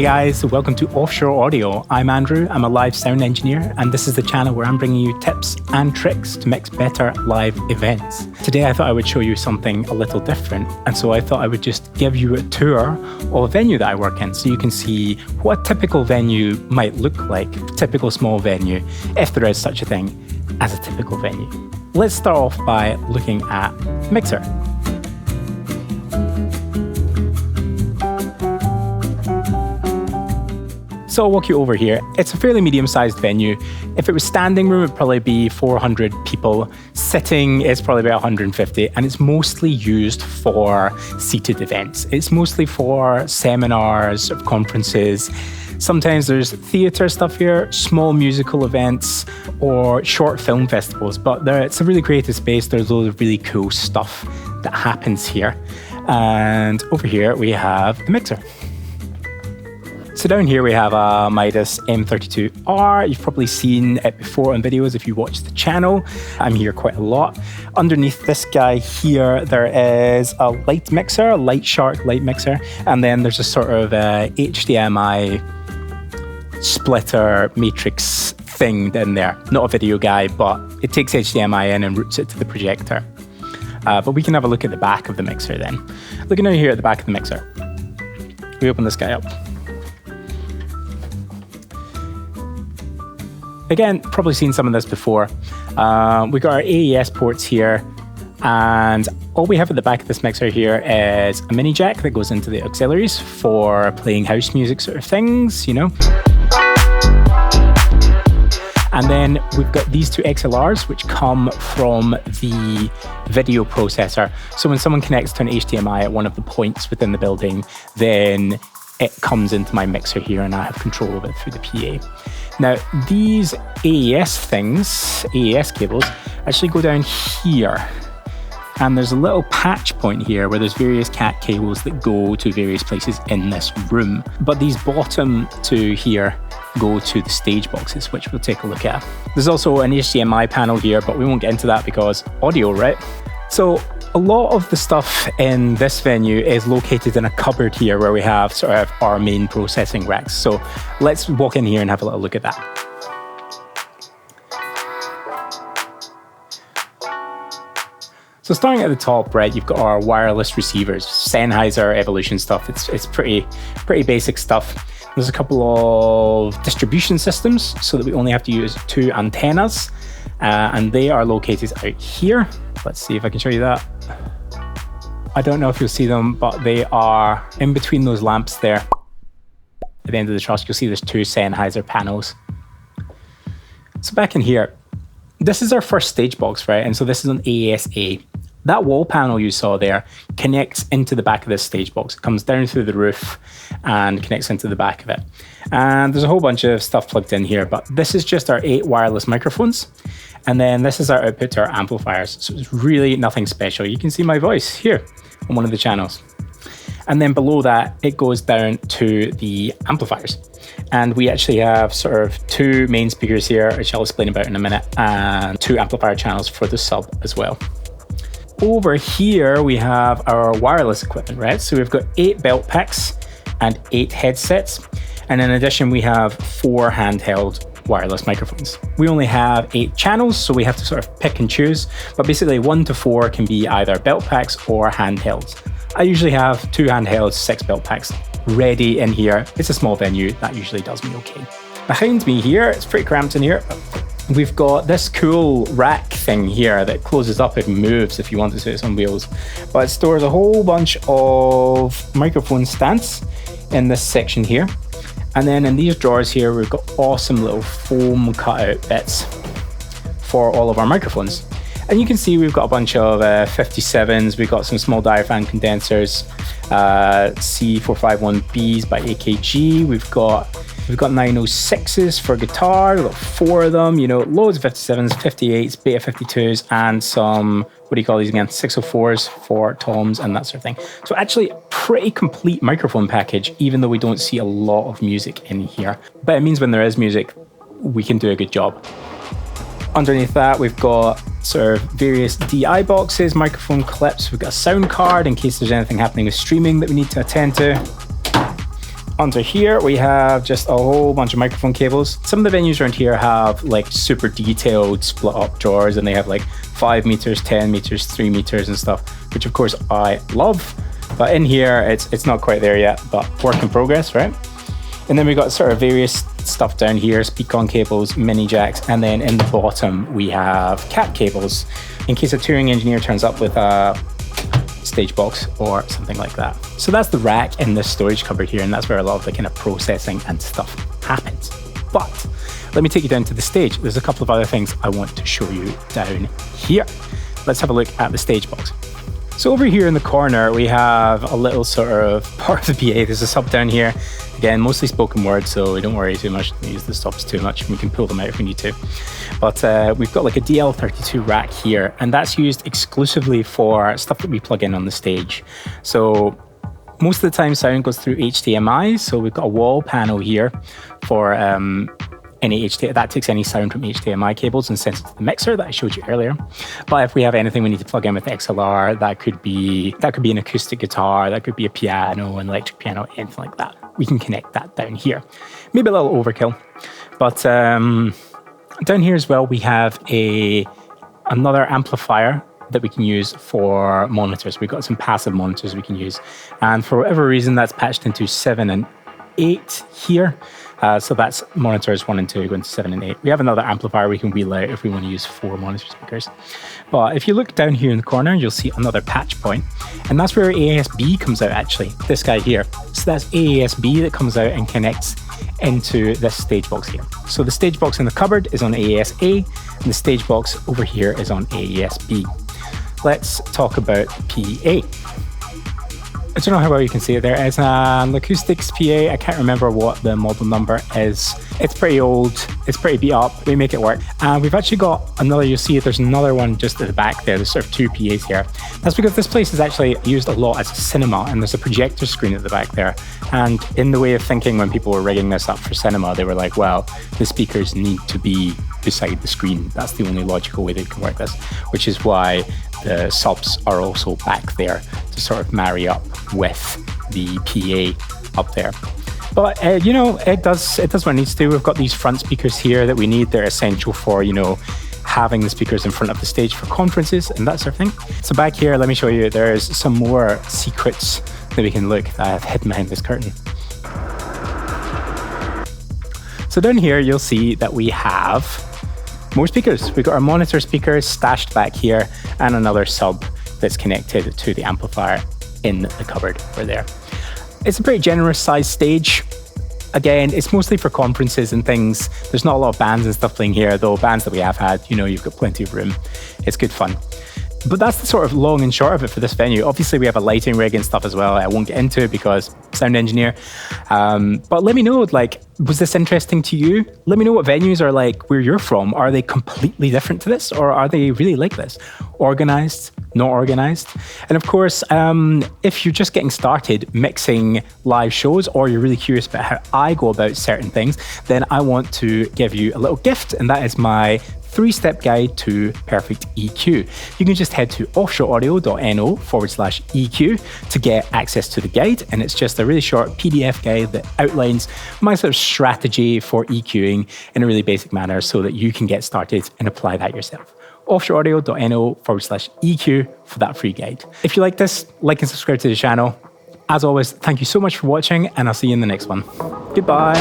guys, welcome to Offshore Audio. I'm Andrew, I'm a live sound engineer, and this is the channel where I'm bringing you tips and tricks to mix better live events. Today I thought I would show you something a little different, and so I thought I would just give you a tour of a venue that I work in so you can see what a typical venue might look like, a typical small venue, if there is such a thing as a typical venue. Let's start off by looking at the mixer. So I'll walk you over here. It's a fairly medium-sized venue. If it was standing room, it'd probably be 400 people. Sitting is probably about 150, and it's mostly used for seated events. It's mostly for seminars, conferences. Sometimes there's theatre stuff here, small musical events, or short film festivals. But it's a really creative space. There's loads of really cool stuff that happens here. And over here we have the mixer. So down here we have a Midas M32R. You've probably seen it before on videos if you watch the channel. I'm here quite a lot. Underneath this guy here, there is a light mixer, a Light Shark light mixer. And then there's a sort of HDMI splitter matrix thing in there. Not a video guy, but it takes HDMI in and routes it to the projector. But we can have a look at the back of the mixer then. Looking down here at the back of the mixer, we open this guy up. Again, probably seen some of this before. We've got our AES ports here, and all we have at the back of this mixer here is a mini jack that goes into the auxiliaries for playing house music sort of things, you know. And then we've got these two XLRs, which come from the video processor. So when someone connects to an HDMI at one of the points within the building, then it comes into my mixer here and I have control of it through the PA. Now, these AES cables, actually go down here. And there's a little patch point here where there's various cat cables that go to various places in this room. But these bottom two here go to the stage boxes, which we'll take a look at. There's also an HDMI panel here, but we won't get into that because audio, right? So a lot of the stuff in this venue is located in a cupboard here where we have sort of our main processing racks. So let's walk in here and have a little look at that. So starting at the top, right, you've got our wireless receivers, Sennheiser Evolution stuff. It's pretty basic stuff. There's a couple of distribution systems so that we only have to use two antennas, and they are located out here. Let's see if I can show you that. I don't know if you'll see them, but they are in between those lamps there. At the end of the truss, you'll see there's two Sennheiser panels. So back in here, this is our first stage box, right? And so this is an AES-A. That wall panel you saw there connects into the back of this stage box. It comes down through the roof and connects into the back of it. And there's a whole bunch of stuff plugged in here, but this is just our 8 wireless microphones. And then this is our output to our amplifiers. So it's really nothing special. You can see my voice here on one of the channels. And then below that, it goes down to the amplifiers. And we actually have sort of 2 main speakers here, which I'll explain about in a minute, and 2 amplifier channels for the sub as well. Over here, we have our wireless equipment, right? So we've got 8 belt packs and 8 headsets. And in addition, we have 4 handheld wireless microphones. We only have 8 channels, so we have to sort of pick and choose, but basically 1 to 4 can be either belt packs or handhelds. I usually have 2 handhelds, 6 belt packs ready in here. It's a small venue, that usually does me okay. Behind me here, it's pretty cramped in here. We've got this cool rack thing here that closes up and moves if you want to see it on wheels, but it stores a whole bunch of microphone stands in this section here. And then in these drawers here, we've got awesome little foam cutout bits for all of our microphones. And you can see we've got a bunch of 57s, we've got some small diaphragm condensers, C451Bs by AKG, we've got 906s for guitar, we've got 4 of them, you know, loads of 57s, 58s, Beta 52s, and some, what do you call these again, 604s for toms and that sort of thing. So actually a pretty complete microphone package, even though we don't see a lot of music in here. But it means when there is music, we can do a good job. Underneath that, we've got sort of various DI boxes, microphone clips. We've got a sound card in case there's anything happening with streaming that we need to attend to. Under here, we have just a whole bunch of microphone cables. Some of the venues around here have like super detailed split up drawers, and they have like 5 meters, 10 meters, 3 meters and stuff, which of course I love. But in here, it's not quite there yet, but work in progress, right? And then we've got sort of various stuff down here, speak-on cables, mini jacks, and then in the bottom, we have cat cables in case a touring engineer turns up with a stage box or something like that. So that's the rack in this storage cupboard here, and that's where a lot of the kind of processing and stuff happens. But let me take you down to the stage. There's a couple of other things I want to show you down here. Let's have a look at the stage box. So over here in the corner, we have a little sort of part of the PA. There's a sub down here. Again, mostly spoken word, so don't worry too much. Don't use the subs too much. We can pull them out if we need to. But we've got like a DL32 rack here, and that's used exclusively for stuff that we plug in on the stage. So most of the time sound goes through HDMI. So we've got a wall panel here for any HDMI, that takes any sound from HDMI cables and sends it to the mixer that I showed you earlier. But if we have anything we need to plug in with XLR, that could be an acoustic guitar, that could be a piano, an electric piano, anything like that. We can connect that down here. Maybe a little overkill, but down here as well, we have another amplifier that we can use for monitors. We've got some passive monitors we can use. And for whatever reason, that's patched into 7 and 8 here. So that's monitors 1 and 2 going to 7 and 8. We have another amplifier we can wheel out if we want to use 4 monitor speakers. But if you look down here in the corner, you'll see another patch point, and that's where AASB comes out actually, this guy here. So that's AASB that comes out and connects into this stage box here. So the stage box in the cupboard is on AASA, and the stage box over here is on AASB. Let's talk about PA. I don't know how well you can see it there. It's an acoustics PA. I can't remember what the model number is. It's pretty old. It's pretty beat up. We make it work. And we've actually got another, you'll see there's another one just at the back there. There's sort of 2 PAs here. That's because this place is actually used a lot as a cinema, and there's a projector screen at the back there. And in the way of thinking, when people were rigging this up for cinema, they were like, well, the speakers need to be beside the screen. That's the only logical way they can work this, which is why the subs are also back there to sort of marry up with the PA up there. But you know, it does what it needs to do. We've got these front speakers here that we need. They're essential for, you know, having the speakers in front of the stage for conferences and that sort of thing. So back here, let me show you, there's some more secrets that we can look that I have hidden behind this curtain. So down here, you'll see that we have more speakers. We've got our monitor speakers stashed back here, and another sub that's connected to the amplifier in the cupboard over there. It's a pretty generous sized stage. Again, it's mostly for conferences and things. There's not a lot of bands and stuff playing here, though bands that we have had, you know, you've got plenty of room. It's good fun. But that's the sort of long and short of it for this venue. Obviously, we have a lighting rig and stuff as well. I won't get into it because sound engineer. But let me know, like, was this interesting to you? Let me know what venues are like where you're from. Are they completely different to this, or are they really like this? Organized, not organized? And of course, if you're just getting started mixing live shows, or you're really curious about how I go about certain things, then I want to give you a little gift, and that is my 3-step guide to perfect EQ. You can just head to offshoreaudio.no/EQ to get access to the guide, and it's just a really short PDF guide that outlines my sort of strategy for EQing in a really basic manner so that you can get started and apply that yourself. offshoreaudio.no/EQ for that free guide. If you like this, like and subscribe to the channel. As always, thank you so much for watching, and I'll see you in the next one. Goodbye.